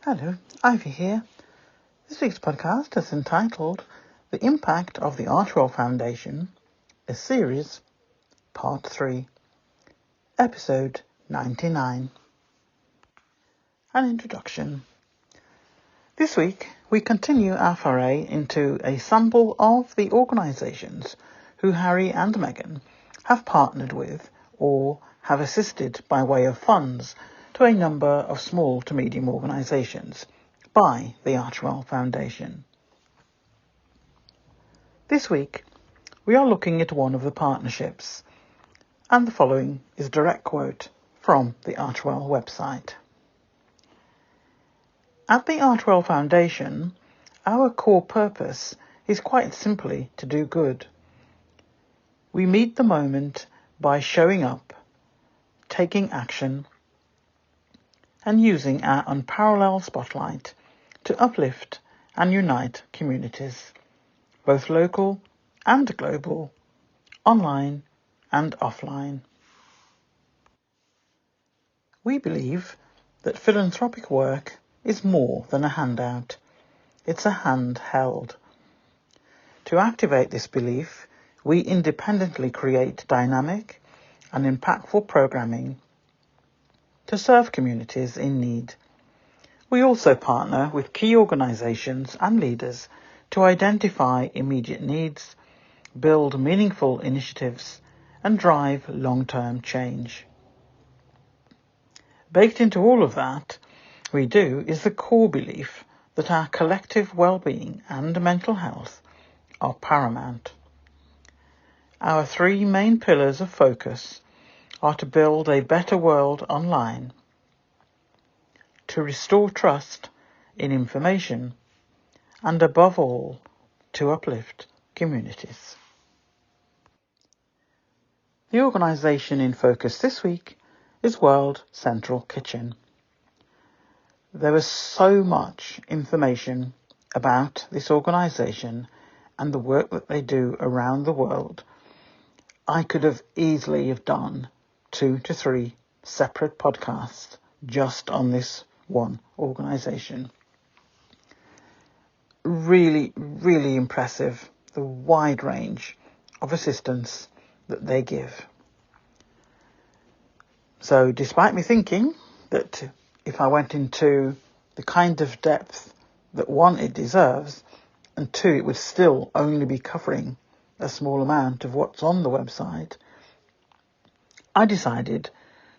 Hello, Ivy here. This week's podcast is entitled The Impact of the Archewell Foundation, a Series, Part 3, Episode 99. An introduction. This week, we continue our foray into a sample of the organisations who Harry and Meghan have partnered with or have assisted by way of funds to a number of small to medium organisations by the Archewell Foundation. This week, we are looking at one of the partnerships, and the following is a direct quote from the Archwell website. At the Archewell Foundation, our core purpose is quite simply to do good. We meet the moment by showing up, taking action, and using our unparalleled spotlight to uplift and unite communities, both local and global, online and offline. We believe that philanthropic work is more than a handout. It's a hand held. To activate this belief, we independently create dynamic and impactful programming to serve communities in need. We also partner with key organisations and leaders to identify immediate needs, build meaningful initiatives, and drive long-term change. Baked into all of that we do is the core belief that our collective well-being and mental health are paramount. Our three main pillars of focus are to build a better world online, to restore trust in information, and above all, to uplift communities. The organisation in focus this week is World Central Kitchen. There is so much information about this organisation and the work that they do around the world. I could have easily have done 2 to 3 separate podcasts just on this one organisation. Really, really impressive, the wide range of assistance that they give. So despite me thinking that if I went into the kind of depth that one, it deserves, and two, it would still only be covering a small amount of what's on the website, I decided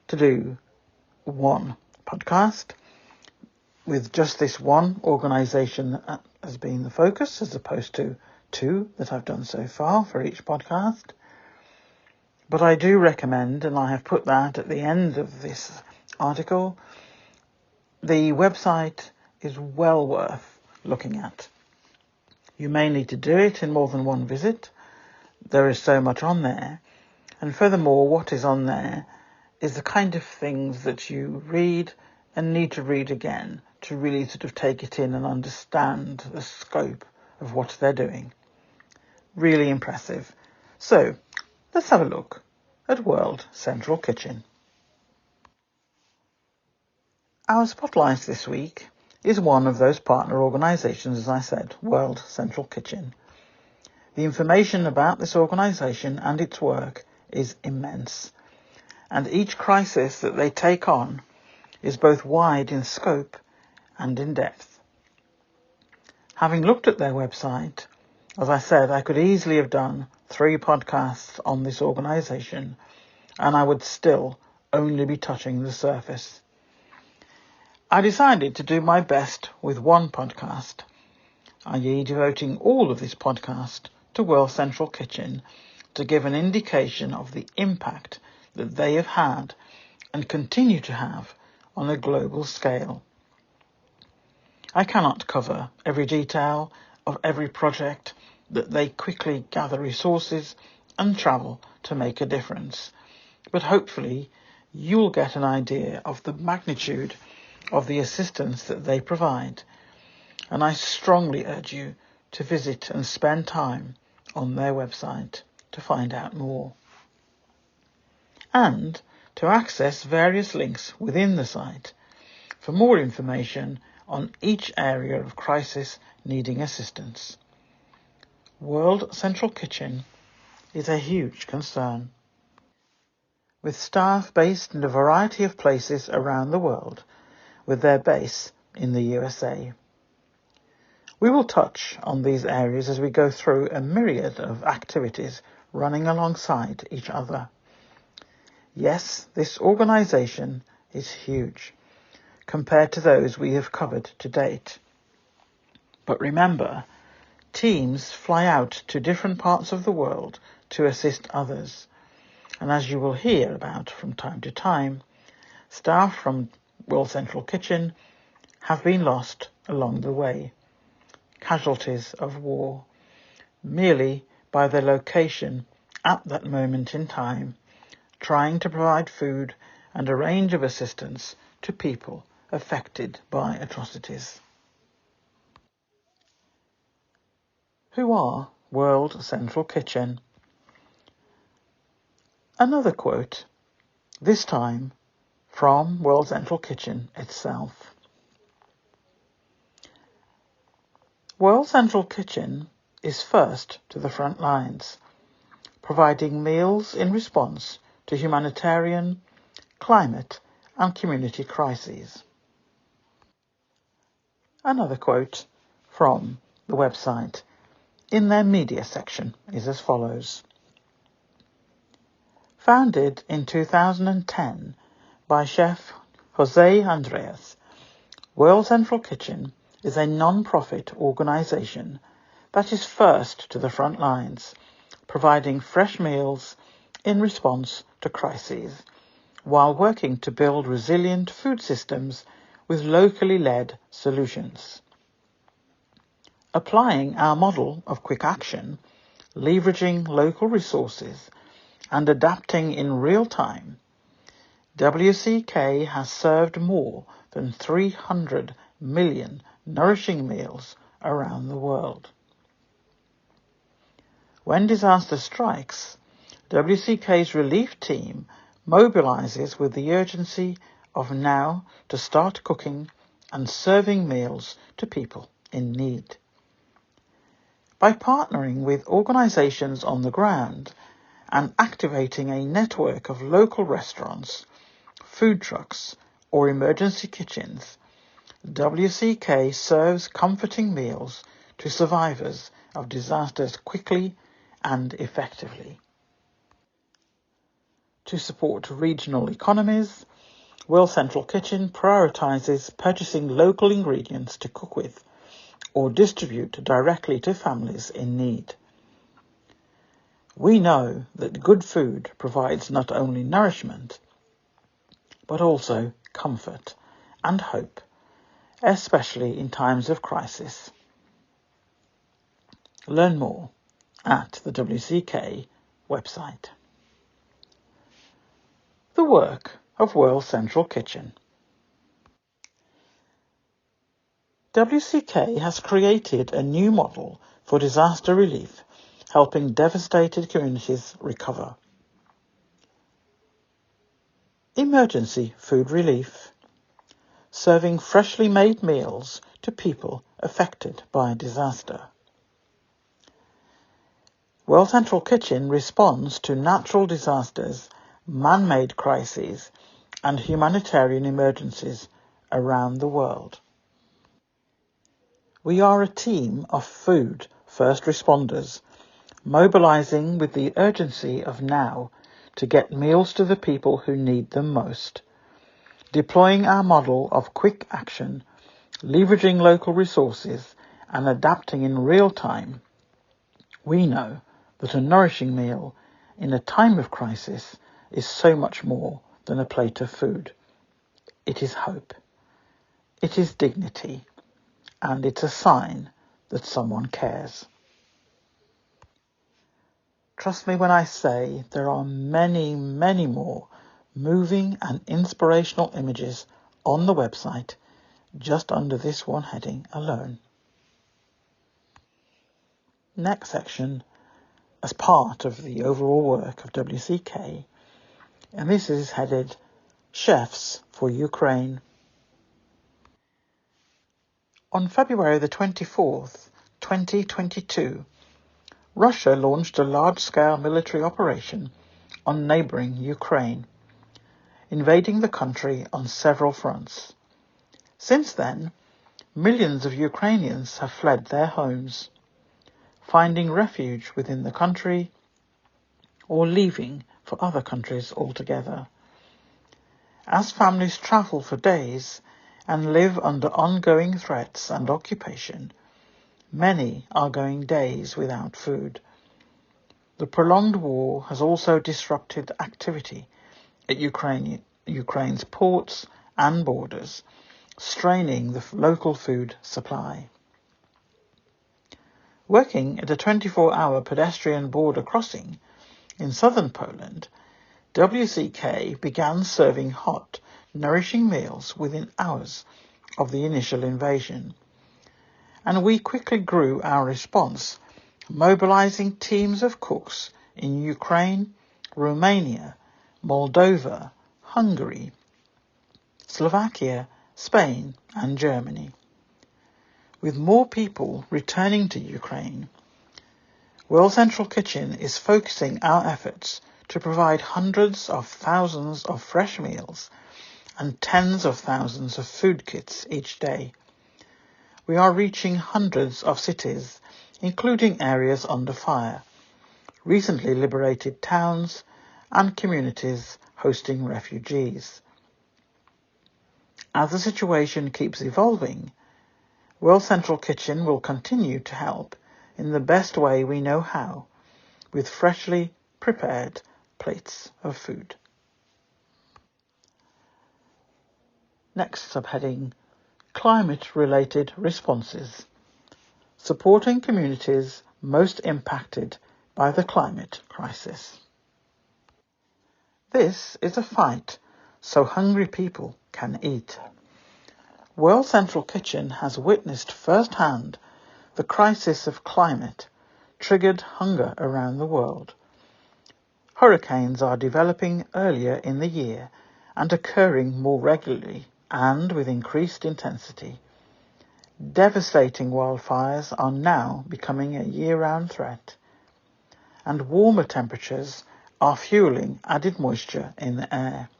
to do one podcast with just this one organisation as being the focus, as opposed to 2 that I've done so far for each podcast. But I do recommend, and I have put that at the end of this article, the website is well worth looking at. You may need to do it in more than one visit. There is so much on there. And furthermore, what is on there is the kind of things that you read and need to read again to really sort of take it in and understand the scope of what they're doing. Really impressive. So, let's have a look at World Central Kitchen. Our spotlight this week is one of those partner organisations, as I said, World Central Kitchen. The information about this organisation and its work is immense, and each crisis that they take on is both wide in scope and in depth. Having looked at their website, as I said, I could easily have done 3 podcasts on this organisation, and I would still only be touching the surface. I decided to do my best with one podcast, i.e. devoting all of this podcast to World Central Kitchen to give an indication of the impact that they have had and continue to have on a global scale. I cannot cover every detail of every project that they quickly gather resources and travel to make a difference, but hopefully you'll get an idea of the magnitude of the assistance that they provide, and I strongly urge you to visit and spend time on their website to find out more, and to access various links within the site for more information on each area of crisis needing assistance. World Central Kitchen is a huge concern, with staff based in a variety of places around the world, with their base in the USA. We will touch on these areas as we go through a myriad of activities running alongside each other. Yes, this organisation is huge compared to those we have covered to date. But remember, teams fly out to different parts of the world to assist others. And as you will hear about from time to time, staff from World Central Kitchen have been lost along the way, casualties of war, merely by their location at that moment in time, trying to provide food and a range of assistance to people affected by atrocities. Who are World Central Kitchen? Another quote, this time from World Central Kitchen itself. World Central Kitchen is first to the front lines, providing meals in response to humanitarian, climate and community crises. Another quote from the website in their media section is as follows. Founded in 2010 by Chef Jose Andres, World Central Kitchen is a non-profit organisation that is first to the front lines, providing fresh meals in response to crises, while working to build resilient food systems with locally led solutions. Applying our model of quick action, leveraging local resources, and adapting in real time, WCK has served more than 300 million nourishing meals around the world. When disaster strikes, WCK's relief team mobilises with the urgency of now to start cooking and serving meals to people in need. By partnering with organisations on the ground and activating a network of local restaurants, food trucks or emergency kitchens, WCK serves comforting meals to survivors of disasters quickly and effectively. To support regional economies, World Central Kitchen prioritises purchasing local ingredients to cook with or distribute directly to families in need. We know that good food provides not only nourishment, but also comfort and hope, especially in times of crisis. Learn more at the WCK website. The work of World Central Kitchen. WCK has created a new model for disaster relief, helping devastated communities recover. Emergency food relief, serving freshly made meals to people affected by disaster. World Central Kitchen responds to natural disasters, man-made crises, and humanitarian emergencies around the world. We are a team of food first responders, mobilising with the urgency of now to get meals to the people who need them most. Deploying our model of quick action, leveraging local resources, and adapting in real time, we know that a nourishing meal in a time of crisis is so much more than a plate of food. It is hope. It is dignity. And it's a sign that someone cares. Trust me when I say there are many, many more moving and inspirational images on the website just under this one heading alone. Next section, as part of the overall work of WCK, and this is headed Chefs for Ukraine. On February the 24th, 2022, Russia launched a large-scale military operation on neighbouring Ukraine, invading the country on several fronts. Since then, millions of Ukrainians have fled their homes, finding refuge within the country or leaving for other countries altogether. As families travel for days and live under ongoing threats and occupation, many are going days without food. The prolonged war has also disrupted activity at Ukraine's ports and borders, straining the local food supply. Working at a 24-hour pedestrian border crossing in southern Poland, WCK began serving hot, nourishing meals within hours of the initial invasion. And we quickly grew our response, mobilizing teams of cooks in Ukraine, Romania, Moldova, Hungary, Slovakia, Spain and Germany. With more people returning to Ukraine, World Central Kitchen is focusing our efforts to provide hundreds of thousands of fresh meals and tens of thousands of food kits each day. We are reaching hundreds of cities, including areas under fire, recently liberated towns, and communities hosting refugees. As the situation keeps evolving, World Central Kitchen will continue to help in the best way we know how, with freshly prepared plates of food. Next subheading, Climate-related responses. Supporting communities most impacted by the climate crisis. This is a fight so hungry people can eat. World Central Kitchen has witnessed firsthand the crisis of climate triggered hunger around the world. Hurricanes are developing earlier in the year and occurring more regularly and with increased intensity. Devastating wildfires are now becoming a year-round threat, and warmer temperatures are fueling added moisture in the air,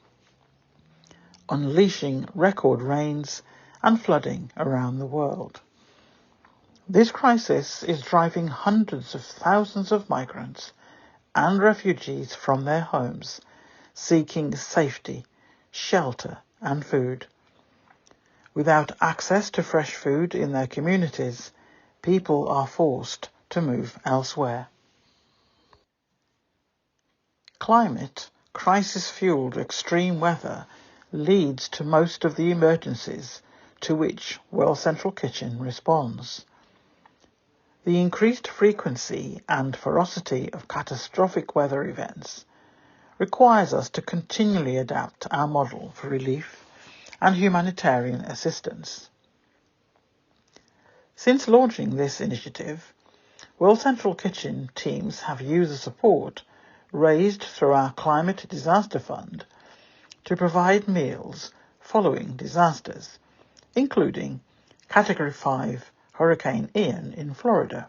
unleashing record rains and flooding around the world. This crisis is driving hundreds of thousands of migrants and refugees from their homes, seeking safety, shelter and food. Without access to fresh food in their communities, people are forced to move elsewhere. Climate crisis-fueled extreme weather leads to most of the emergencies to which World Central Kitchen responds. The increased frequency and ferocity of catastrophic weather events requires us to continually adapt our model for relief and humanitarian assistance. Since launching this initiative, World Central Kitchen teams have used the support raised through our Climate Disaster Fund to provide meals following disasters, including Category 5 Hurricane Ian in Florida,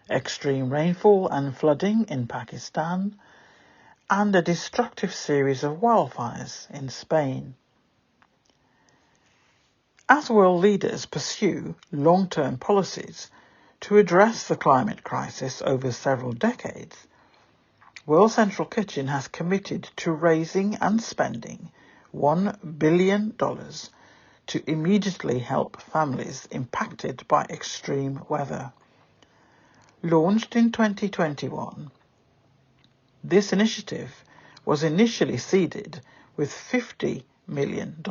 extreme rainfall and flooding in Pakistan, and a destructive series of wildfires in Spain. As world leaders pursue long-term policies to address the climate crisis over several decades, World Central Kitchen has committed to raising and spending $1 billion to immediately help families impacted by extreme weather. Launched in 2021, this initiative was initially seeded with $50 million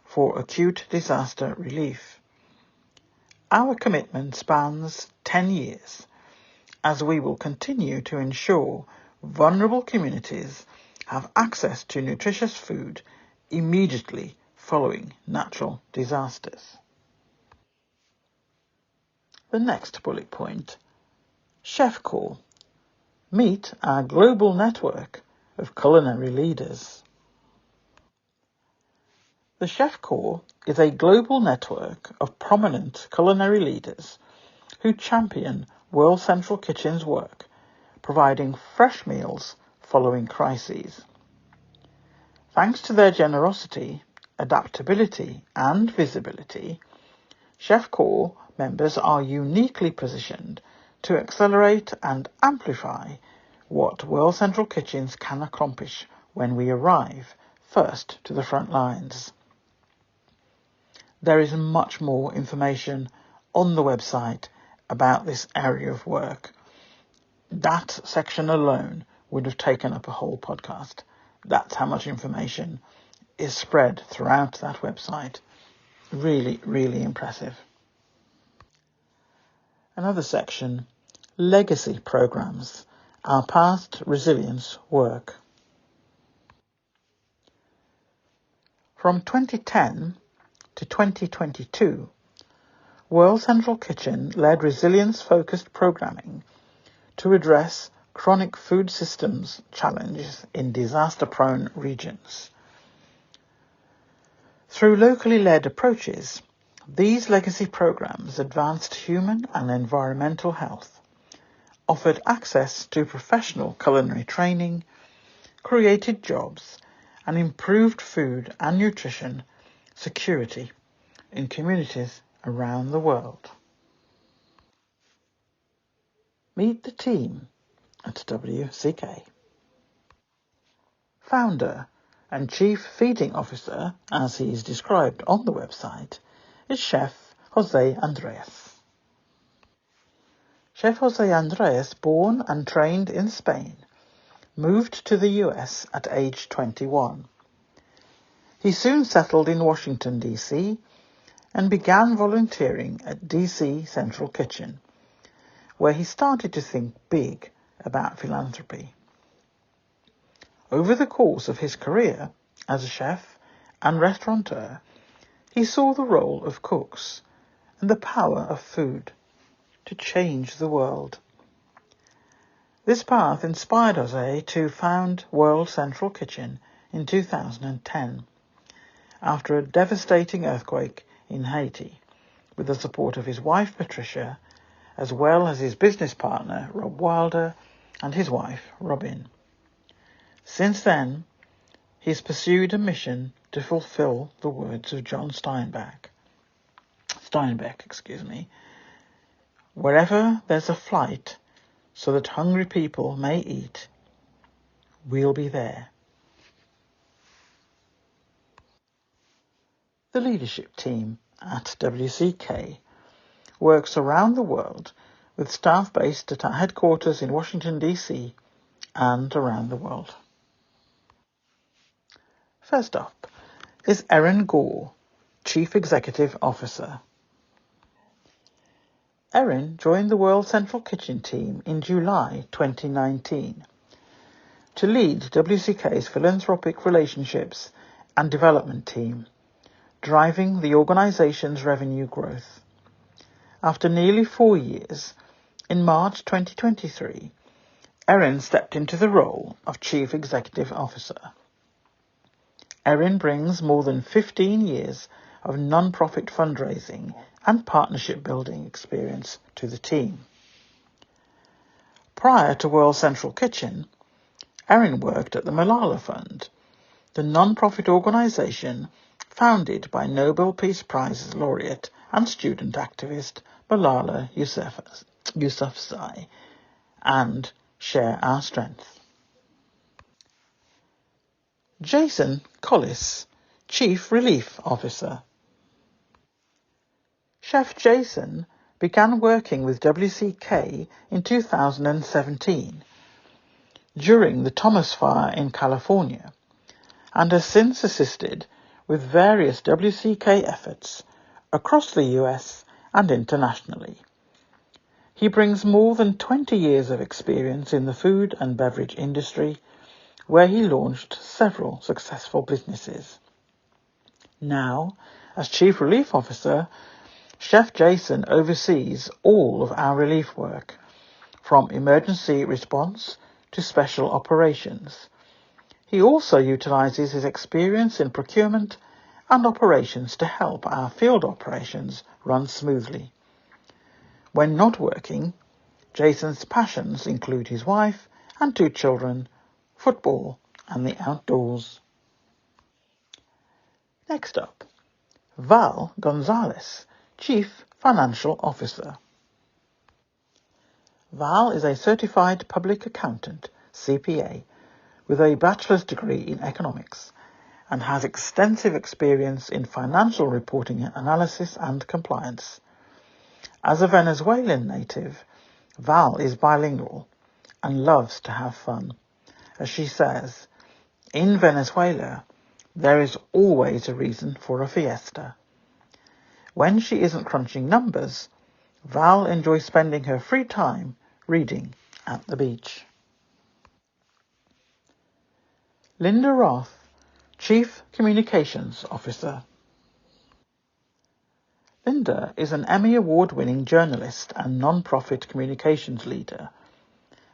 for acute disaster relief. Our commitment spans 10 years, as we will continue to ensure vulnerable communities have access to nutritious food immediately following natural disasters. The next bullet point, Chef Call. Meet our global network of culinary leaders. The Chef Corps is a global network of prominent culinary leaders who champion World Central Kitchen's work, providing fresh meals following crises. Thanks to their generosity, adaptability and visibility, Chef Corps members are uniquely positioned to accelerate and amplify what World Central Kitchens can accomplish when we arrive first to the front lines. There is much more information on the website about this area of work. That section alone would have taken up a whole podcast. That's how much information is spread throughout that website. Really, really impressive. Another section, legacy programs, our past resilience work. From 2010 to 2022, World Central Kitchen led resilience-focused programming to address chronic food systems challenges in disaster-prone regions. Through locally led approaches, these legacy programs advanced human and environmental health, offered access to professional culinary training, created jobs, and improved food and nutrition security in communities around the world. Meet the team at WCK. Founder and Chief Feeding Officer, as he is described on the website, is Chef Jose Andres. Chef Jose Andres, born and trained in Spain, moved to the US at age 21. He soon settled in Washington, D.C., and began volunteering at D.C. Central Kitchen, where he started to think big about philanthropy. Over the course of his career as a chef and restaurateur, he saw the role of cooks and the power of food to change the world. This path inspired Jose to found World Central Kitchen in 2010, after a devastating earthquake in Haiti, with the support of his wife Patricia, as well as his business partner Rob Wilder and his wife Robin. Since then, he's pursued a mission to fulfill the words of John Steinbeck, wherever there's a flight so that hungry people may eat, we'll be there. The leadership team at WCK works around the world with staff based at our headquarters in Washington, D.C. and around the world. First up is Erin Gore, Chief Executive Officer. Erin joined the World Central Kitchen team in July 2019 to lead WCK's philanthropic relationships and development team, driving the organisation's revenue growth. After nearly 4 years, in March 2023, Erin stepped into the role of Chief Executive Officer. Erin brings more than 15 years of non-profit fundraising and partnership building experience to the team. Prior to World Central Kitchen, Erin worked at the Malala Fund, the non-profit organisation founded by Nobel Peace Prize laureate and student activist Malala Yousafzai, and Share Our Strength. Jason Collis, Chief Relief Officer. Chef Jason began working with WCK in 2017 during the Thomas Fire in California, and has since assisted with various WCK efforts across the US and internationally. He brings more than 20 years of experience in the food and beverage industry, where he launched several successful businesses. Now, as Chief Relief Officer, Chef Jason oversees all of our relief work, from emergency response to special operations. He also utilises his experience in procurement and operations to help our field operations run smoothly. When not working, Jason's passions include his wife and 2 children, football and the outdoors. Next up, Val Gonzalez, Chief Financial Officer. Val is a certified public accountant, CPA, with a bachelor's degree in economics and has extensive experience in financial reporting analysis and compliance. As a Venezuelan native, Val is bilingual and loves to have fun. As she says, in Venezuela, there is always a reason for a fiesta. When she isn't crunching numbers, Val enjoys spending her free time reading at the beach. Linda Roth, Chief Communications Officer. Linda is an Emmy Award-winning journalist and non-profit communications leader.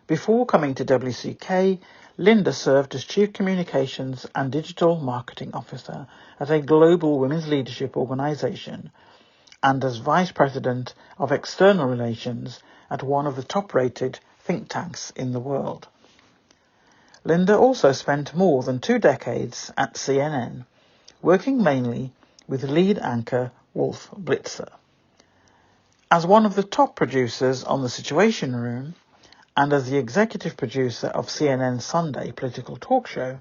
Before coming to WCK, Linda served as Chief Communications and Digital Marketing Officer at a global women's leadership organization and as Vice President of External Relations at one of the top-rated think tanks in the world. Linda also spent more than 2 decades at CNN, working mainly with lead anchor Wolf Blitzer. As one of the top producers on The Situation Room, and as the executive producer of CNN's Sunday political talk show,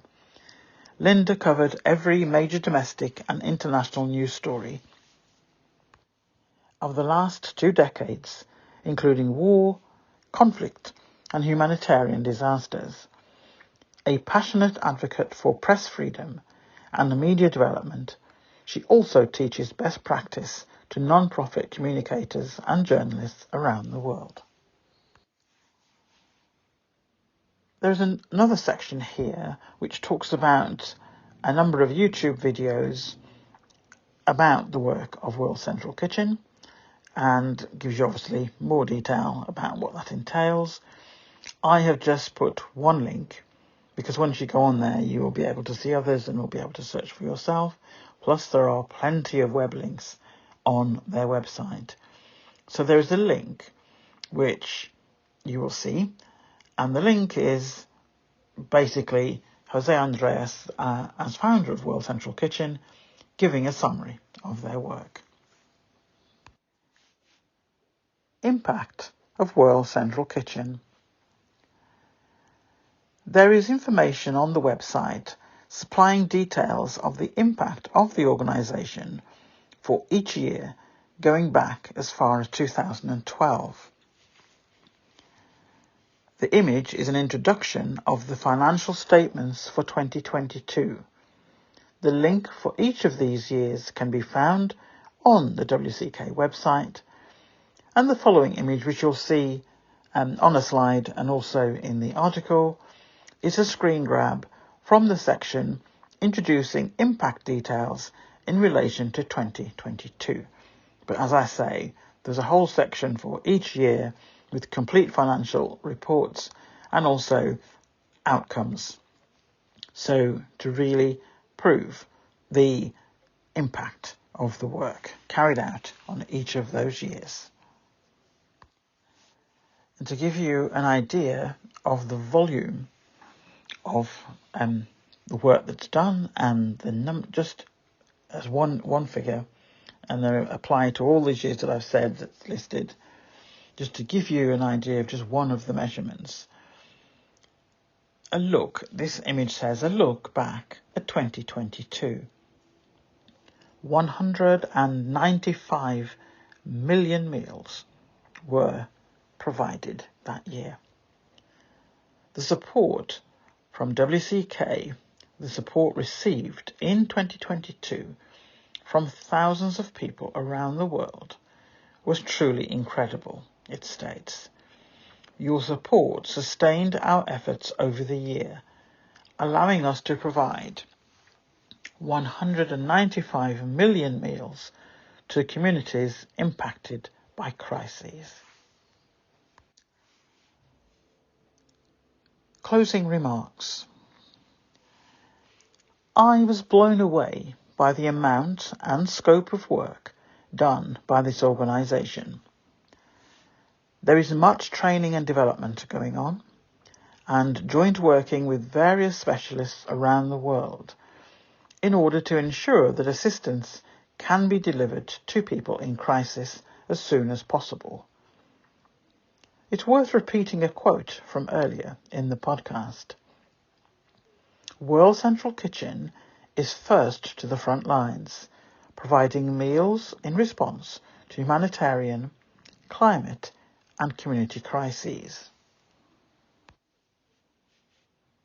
Linda covered every major domestic and international news story of the last 2 decades, including war, conflict, and humanitarian disasters. A passionate advocate for press freedom and media development, she also teaches best practice to non-profit communicators and journalists around the world. There's another section here which talks about a number of YouTube videos about the work of World Central Kitchen and gives you obviously more detail about what that entails. I have just put one link because once you go on there you will be able to see others and will be able to search for yourself. Plus there are plenty of web links on their website. So there is a link which you will see, and the link is basically Jose Andres, as founder of World Central Kitchen, giving a summary of their work. Impact of World Central Kitchen. There is information on the website supplying details of the impact of the organisation for each year going back as far as 2012. The image is an introduction of the financial statements for 2022. The link for each of these years can be found on the WCK website, and the following image, which you'll see on a slide and also in the article, is a screen grab from the section introducing impact details in relation to 2022. But as I say, there's a whole section for each year with complete financial reports and also outcomes. So to really prove the impact of the work carried out on each of those years. And to give you an idea of the volume of the work that's done and the just as one figure, and they apply to all these years that I've said that's listed, just to give you an idea of just one of the measurements. This image says a look back at 2022. 195 million meals were provided that year. The support from WCK, the support received in 2022 from thousands of people around the world, was truly incredible, it states. Your support sustained our efforts over the year, allowing us to provide 195 million meals to communities impacted by crises. Closing remarks. I was blown away by the amount and scope of work done by this organisation. There is much training and development going on, and joint working with various specialists around the world in order to ensure that assistance can be delivered to people in crisis as soon as possible. It's worth repeating a quote from earlier in the podcast. World Central Kitchen is first to the front lines, providing meals in response to humanitarian, climate and community crises.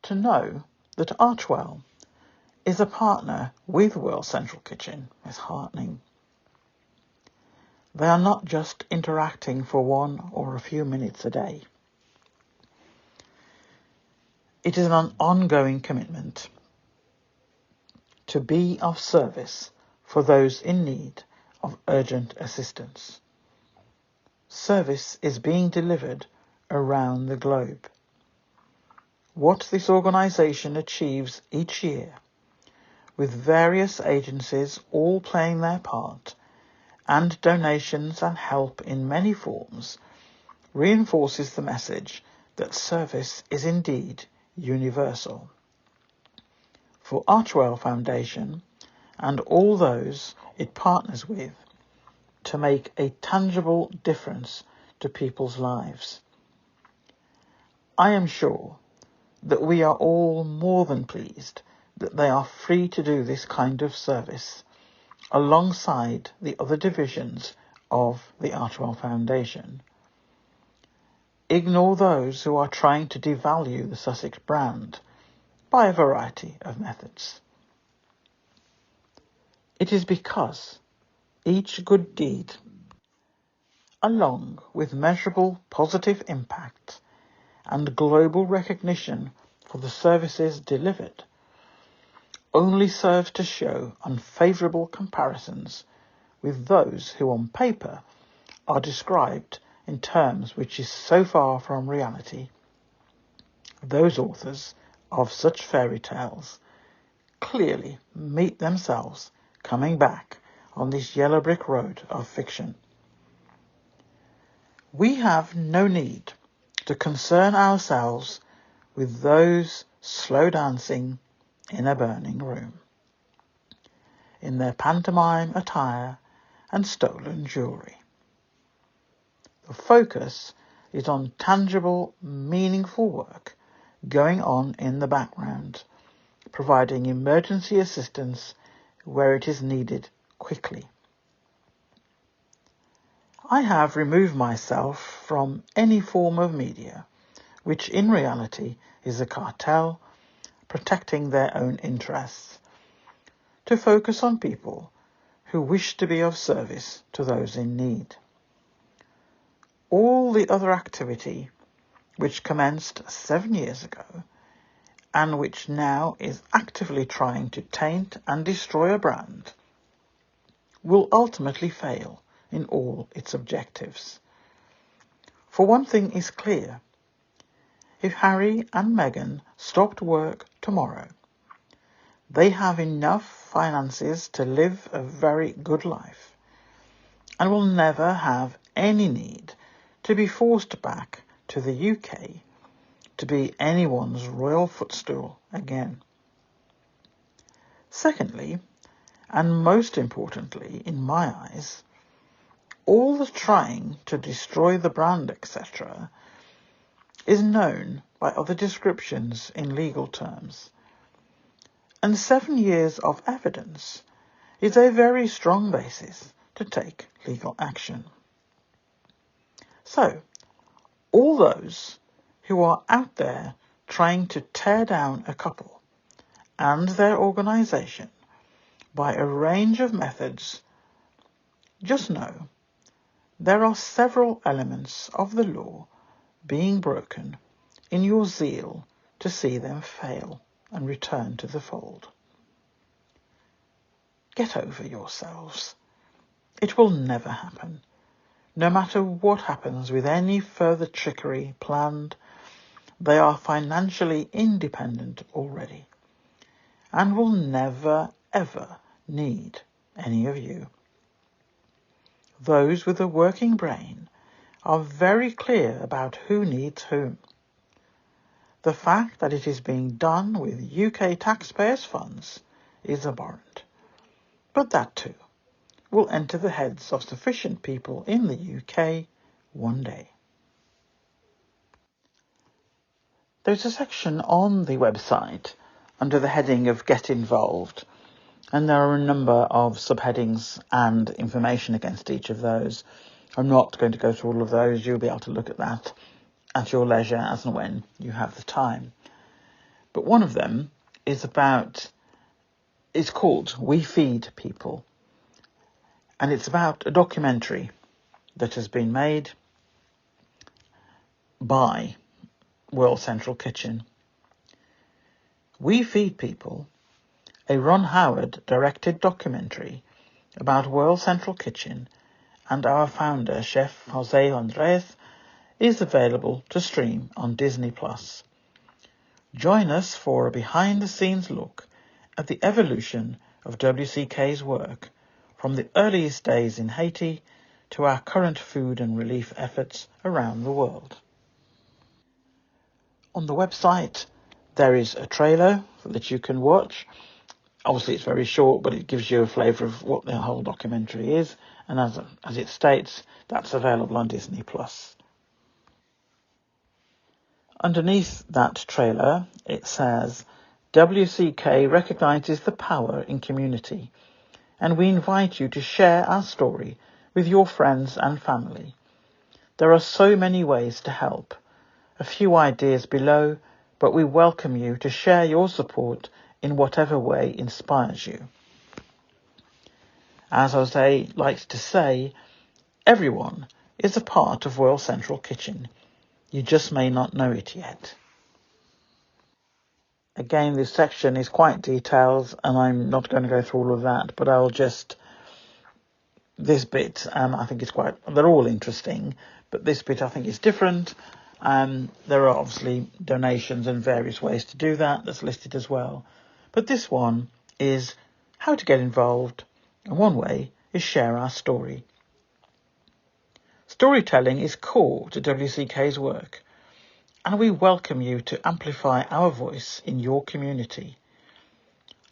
To know that Archwell is a partner with World Central Kitchen is heartening. They are not just interacting for 1 or a few minutes a day. It is an ongoing commitment to be of service for those in need of urgent assistance. Service is being delivered around the globe. What this organisation achieves each year, with various agencies all playing their part, and donations and help in many forms, reinforces the message that service is indeed universal. For Archewell Foundation and all those it partners with, to make a tangible difference to people's lives. I am sure that we are all more than pleased that they are free to do this kind of service alongside the other divisions of the Archewell Foundation. Ignore those who are trying to devalue the Sussex brand by a variety of methods. It is because each good deed, along with measurable positive impact and global recognition for the services delivered, only serves to show unfavourable comparisons with those who on paper are described in terms which is so far from reality. Those authors of such fairy tales clearly meet themselves coming back on this yellow brick road of fiction. We have no need to concern ourselves with those slow dancing in a burning room, in their pantomime attire and stolen jewellery. The focus is on tangible, meaningful work going on in the background, providing emergency assistance where it is needed quickly. I have removed myself from any form of media, which in reality is a cartel protecting their own interests, to focus on people who wish to be of service to those in need. All the other activity, which commenced 7 years ago, and which now is actively trying to taint and destroy a brand, will ultimately fail in all its objectives. For one thing is clear: if Harry and Meghan stopped work tomorrow, they have enough finances to live a very good life, and will never have any need to be forced back to the UK to be anyone's royal footstool again. Secondly, and most importantly in my eyes, all the trying to destroy the brand, etc., is known by other descriptions in legal terms, and 7 years of evidence is a very strong basis to take legal action. So, all those who are out there trying to tear down a couple and their organisation by a range of methods, just know there are several elements of the law being broken in your zeal to see them fail and return to the fold. Get over yourselves. It will never happen. No matter what happens with any further trickery planned, they are financially independent already, and will never, ever need any of you. Those with a working brain are very clear about who needs whom. The fact that it is being done with UK taxpayers' funds is abhorrent. But that too will enter the heads of sufficient people in the UK one day. There's a section on the website under the heading of Get Involved, and there are a number of subheadings and information against each of those. I'm not going to go through all of those. You'll be able to look at that at your leisure as and when you have the time. But one of them is called We Feed People. And it's about a documentary that has been made by World Central Kitchen. We Feed People, a Ron Howard directed documentary about World Central Kitchen and our founder, Chef Jose Andres, is available to stream on Disney+. Join us for a behind-the-scenes look at the evolution of WCK's work from the earliest days in Haiti to our current food and relief efforts around the world. On the website, there is a trailer that you can watch. Obviously, it's very short, but it gives you a flavour of what the whole documentary is. And as it states, that's available on Disney+. Underneath that trailer, it says, WCK recognises the power in community, and we invite you to share our story with your friends and family. There are so many ways to help. A few ideas below, but we welcome you to share your support in whatever way inspires you. As Jose likes to say, everyone is a part of World Central Kitchen. You just may not know it yet. Again, this section is quite detailed, and I'm not going to go through all of that, but this bit, I think they're all interesting, but this bit I think is different. There are obviously donations and various ways to do that that's listed as well. But this one is how to get involved, and one way is share our story. Storytelling is core to WCK's work, and we welcome you to amplify our voice in your community.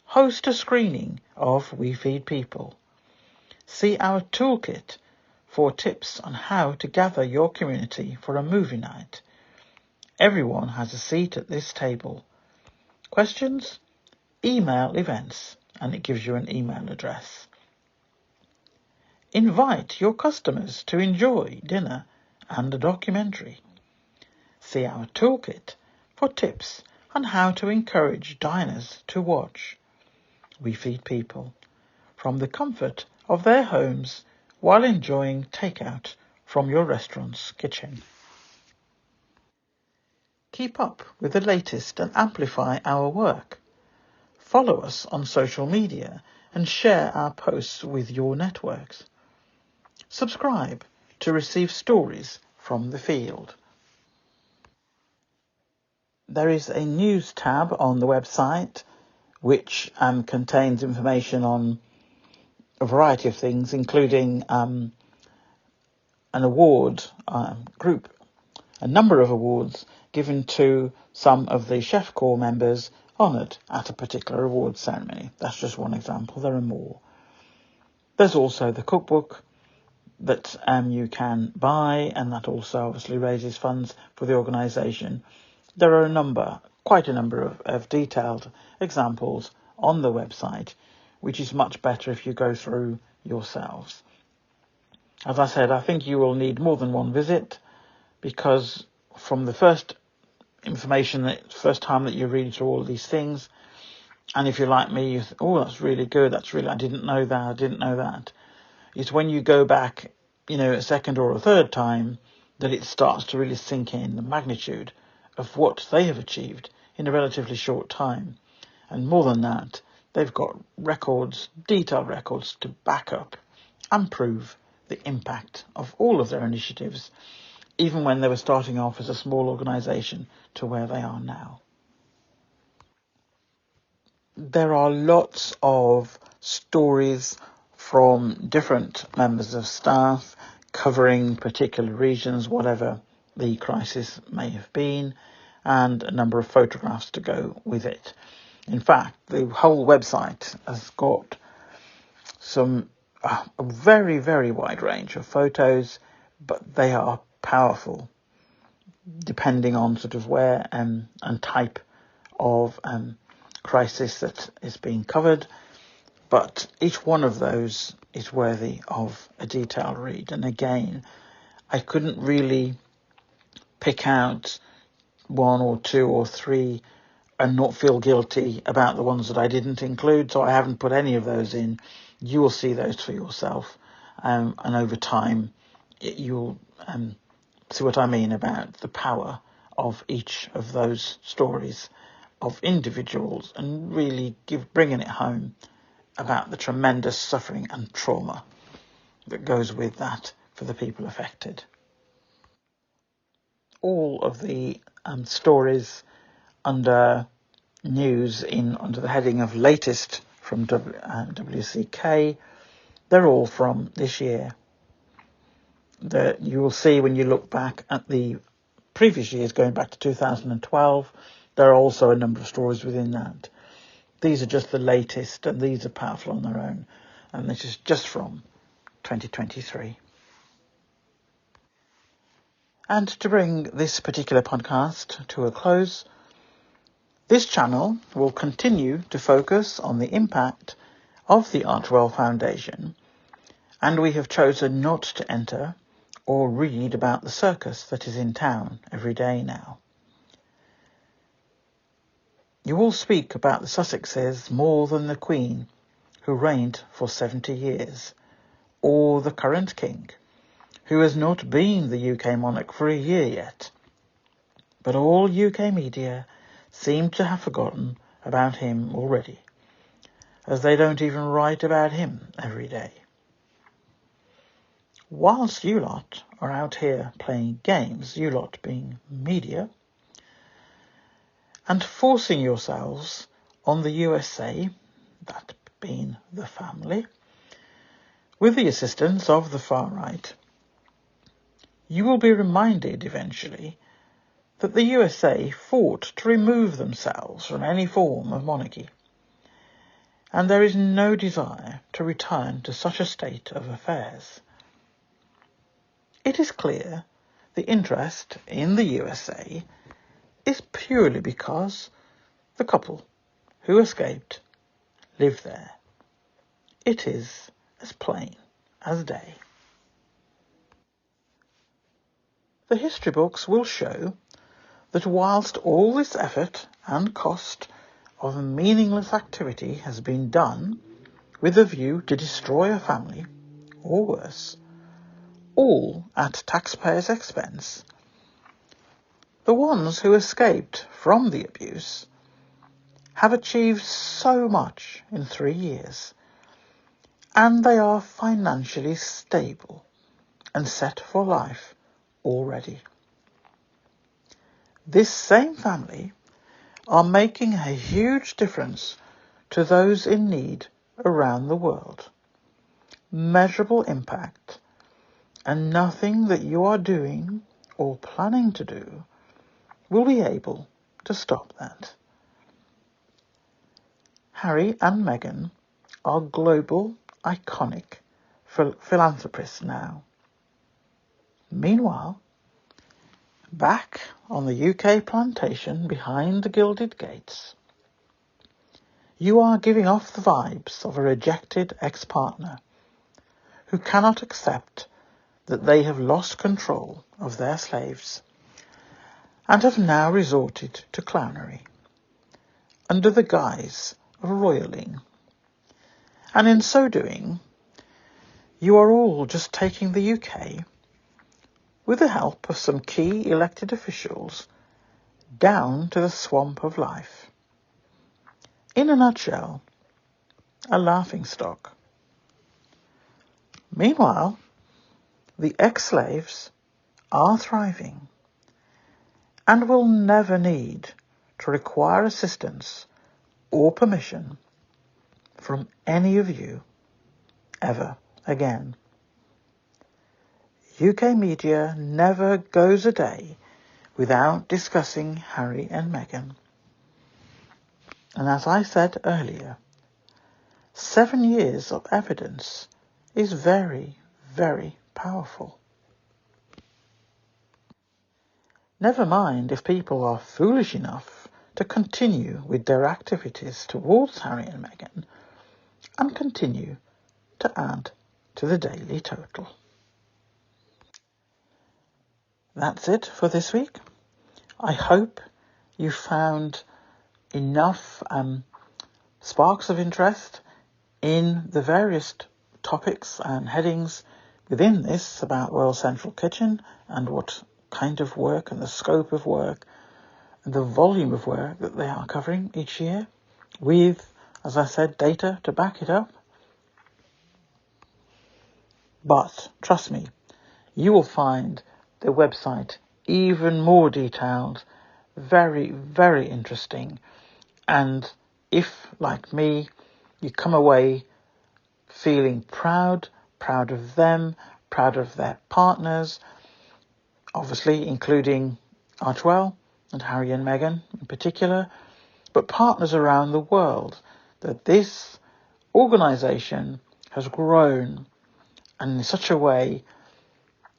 Host a screening of We Feed People. See our toolkit for tips on how to gather your community for a movie night. Everyone has a seat at this table. Questions? Email events, and it gives you an email address. Invite your customers to enjoy dinner and a documentary. See our toolkit for tips on how to encourage diners to watch We Feed People from the comfort of their homes while enjoying takeout from your restaurant's kitchen. Keep up with the latest and amplify our work. Follow us on social media and share our posts with your networks. Subscribe to receive stories from the field. There is a news tab on the website which contains information on a variety of things, including an award group, a number of awards given to some of the Chef Corps members honoured at a particular award ceremony. That's just one example. There are more. There's also the cookbook that you can buy, and that also obviously raises funds for the organisation. There are quite a number of detailed examples on the website, which is much better if you go through yourselves. As I said, I think you will need more than one visit, because from the first first time that you read through all of these things, and if you're like me, you think, oh, that's really good, I didn't know that. It's when you go back, a second or a third time, that it starts to really sink in the magnitude of what they have achieved in a relatively short time. And more than that, they've got detailed records to back up and prove the impact of all of their initiatives, even when they were starting off as a small organisation to where they are now. there are lots of stories from different members of staff covering particular regions, whatever the crisis may have been, and a number of photographs to go with it. In fact, the whole website has got some a very, very wide range of photos, but they are powerful depending on sort of where and type of crisis that is being covered. But each one of those is worthy of a detailed read. And again, I couldn't really pick out one or two or three and not feel guilty about the ones that I didn't include, so I haven't put any of those in. You will see those for yourself, and over time you'll see what I mean about the power of each of those stories of individuals, and really bringing it home about the tremendous suffering and trauma that goes with that for the people affected. All of the stories under news under the heading of latest from WCK, they're all from this year. That you will see when you look back at the previous years, going back to 2012, there are also a number of stories within that. These are just the latest, and these are powerful on their own, and this is just from 2023. And to bring this particular podcast to a close, this channel will continue to focus on the impact of the Archewell Foundation, and we have chosen not to enter or read about the circus that is in town every day now. You will speak about the Sussexes more than the Queen, who reigned for 70 years, or the current King, who has not been the UK monarch for a year yet. But all UK media seem to have forgotten about him already, as they don't even write about him every day. Whilst you lot are out here playing games, you lot being media, and forcing yourselves on the USA, that being the family, with the assistance of the far right, you will be reminded eventually that the USA fought to remove themselves from any form of monarchy, and there is no desire to return to such a state of affairs. It is clear the interest in the USA is purely because the couple who escaped live there. It is as plain as day. The history books will show that whilst all this effort and cost of a meaningless activity has been done with a view to destroy a family, or worse, all at taxpayers' expense, the ones who escaped from the abuse have achieved so much in 3 years, and they are financially stable and set for life already. This same family are making a huge difference to those in need around the world. Measurable impact, and nothing that you are doing or planning to do will be able to stop that. Harry and Meghan are global, iconic philanthropists now. Meanwhile, back on the UK plantation behind the gilded gates, you are giving off the vibes of a rejected ex-partner who cannot accept that they have lost control of their slaves and have now resorted to clownery under the guise of royaling. And in so doing, you are all just taking the UK, with the help of some key elected officials, down to the swamp of life. In a nutshell, a laughingstock. Meanwhile, the ex-slaves are thriving and will never need to require assistance or permission from any of you ever again. UK media never goes a day without discussing Harry and Meghan. And as I said earlier, 7 years of evidence is very, very powerful. Never mind if people are foolish enough to continue with their activities towards Harry and Meghan and continue to add to the daily total. That's it for this week. I hope you found enough sparks of interest in the various topics and headings within this about World Central Kitchen and what kind of work and the scope of work and the volume of work that they are covering each year with, as I said, data to back it up. But trust me, you will find the website even more detailed, very, very interesting. And if, like me, you come away feeling proud of them, proud of their partners, obviously including Archwell and Harry and Meghan in particular, but partners around the world, that this organisation has grown and in such a way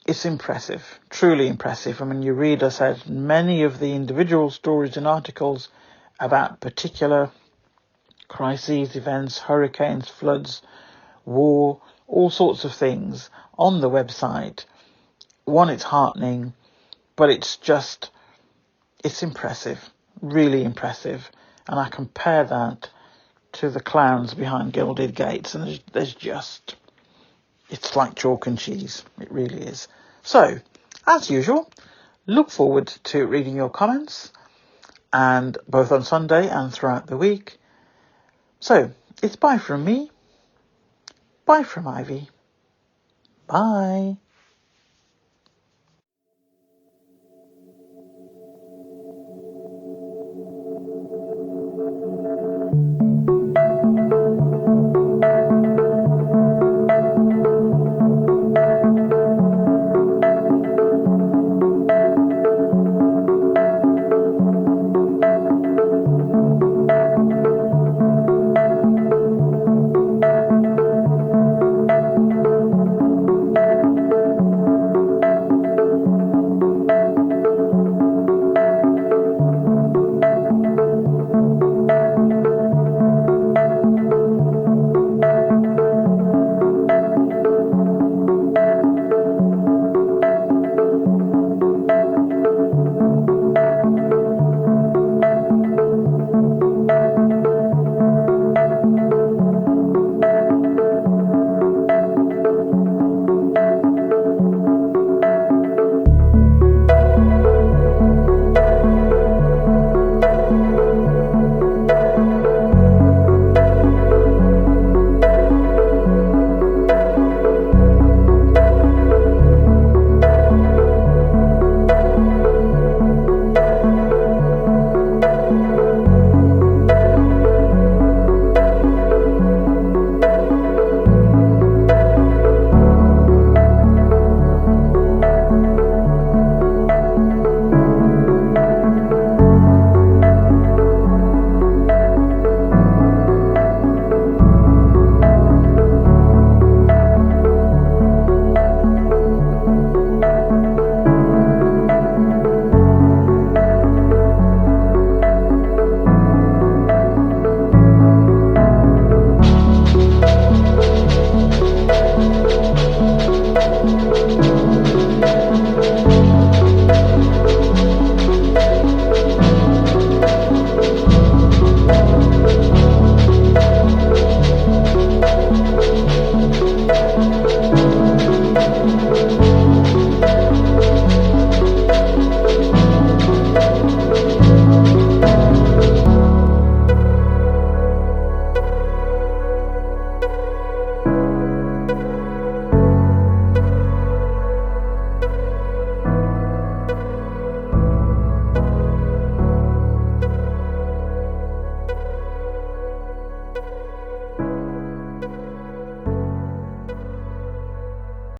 it's impressive, truly impressive. I mean, you read, I said, many of the individual stories and articles about particular crises, events, hurricanes, floods, war, all sorts of things on the website. One, it's heartening, but it's impressive, really impressive. And I compare that to the clowns behind gilded gates, and it's like chalk and cheese. It really is. So, as usual, look forward to reading your comments, and both on Sunday and throughout the week. So, it's bye from me, bye from Ivy, bye.